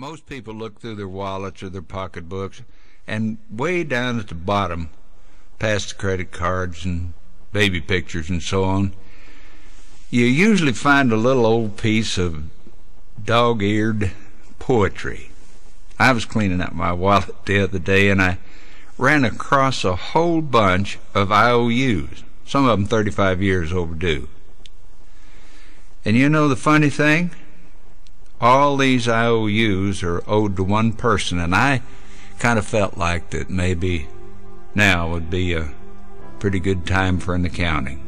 Most people look through their wallets or their pocketbooks, and way down at the bottom, past the credit cards and baby pictures and so on, you usually find a little old piece of dog-eared poetry. I was cleaning out my wallet the other day, and I ran across a whole bunch of IOUs, some of them 35 years overdue. And you know the funny thing? All these IOUs are owed to one person, and I kind of felt like that maybe now would be a pretty good time for an accounting.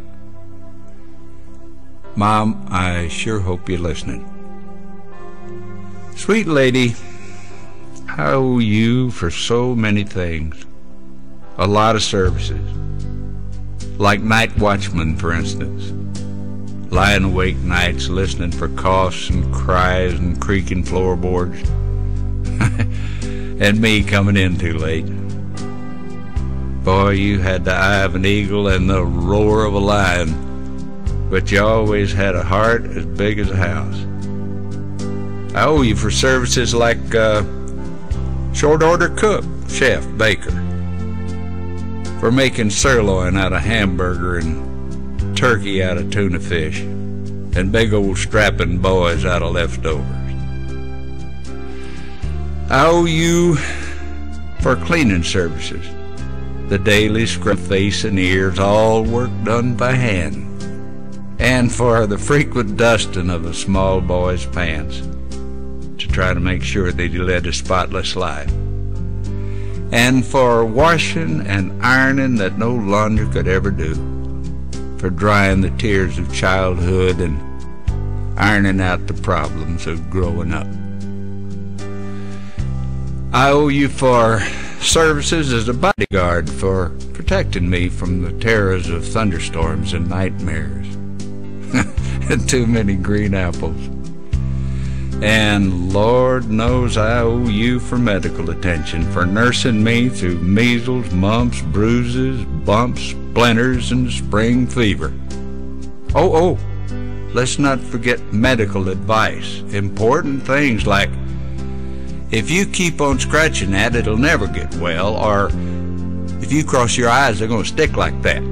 Mom, I sure hope you're listening. Sweet lady, I owe you for so many things. A lot of services. Like night watchman, for instance. Lying awake nights listening for coughs and cries and creaking floorboards. And me coming in too late. Boy, you had the eye of an eagle and the roar of a lion, but you always had a heart as big as a house. I owe you for services like short order cook, chef, baker, for making sirloin out of hamburger and turkey out of tuna fish, and big old strapping boys out of leftovers. I owe you for cleaning services, the daily scrub face and ears, all work done by hand, and for the frequent dusting of a small boy's pants to try to make sure that he led a spotless life, and for washing and ironing that no laundry could ever do, for drying the tears of childhood and ironing out the problems of growing up. I owe you for services as a bodyguard, for protecting me from the terrors of thunderstorms and nightmares and too many green apples. And Lord knows I owe you for medical attention, for nursing me through measles, mumps, bruises, bumps, splinters, and spring fever. Oh, let's not forget medical advice. Important things like, if you keep on scratching that, it'll never get well, or if you cross your eyes, they're going to stick like that.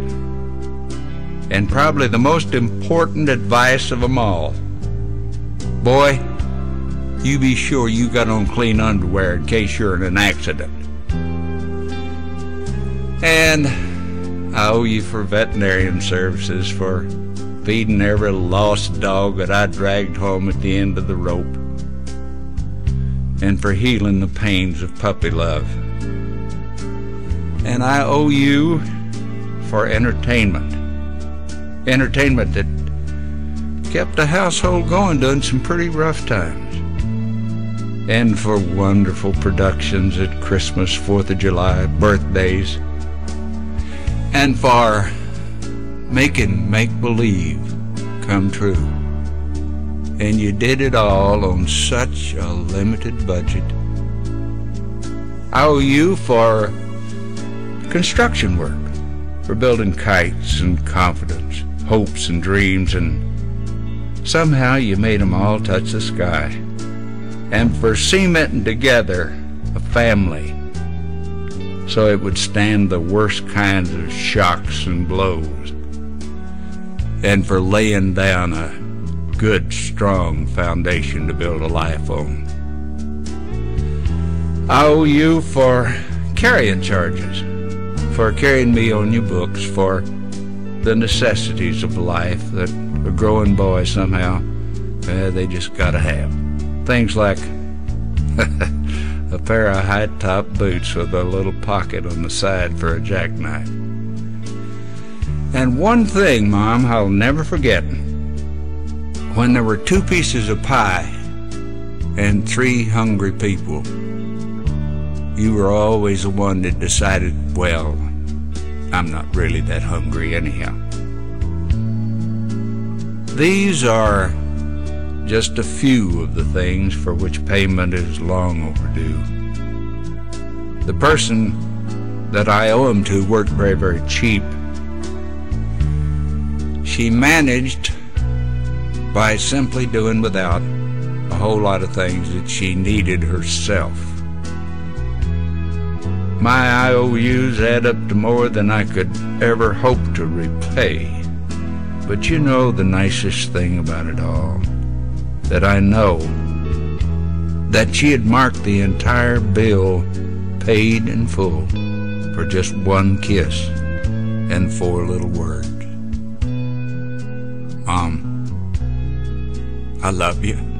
And probably the most important advice of them all, boy, you be sure you got on clean underwear in case you're in an accident. And I owe you for veterinarian services, for feeding every lost dog that I dragged home at the end of the rope, and for healing the pains of puppy love. And I owe you for entertainment. Entertainment that kept the household going during some pretty rough times. And for wonderful productions at Christmas, 4th of July, birthdays, and for making make-believe come true. And you did it all on such a limited budget. I owe you for construction work, for building kites and confidence, hopes and dreams, and somehow you made them all touch the sky. And for cementing together a family so it would stand the worst kinds of shocks and blows, and for laying down a good, strong foundation to build a life on. I owe you for carrying charges, for carrying me on your books, for the necessities of life that a growing boy somehow, they just gotta have. Things like a pair of high-top boots with a little pocket on the side for a jackknife. And one thing, Mom, I'll never forget. When there were 2 pieces of pie and 3 hungry people, you were always the one that decided, well, I'm not really that hungry anyhow. These are just a few of the things for which payment is long overdue. The person that I owe him to worked very, very cheap. She managed by simply doing without a whole lot of things that she needed herself. My IOUs add up to more than I could ever hope to repay. But you know the nicest thing about it all? That I know that she had marked the entire bill paid in full for just one kiss and 4 little words. Mom, I love you.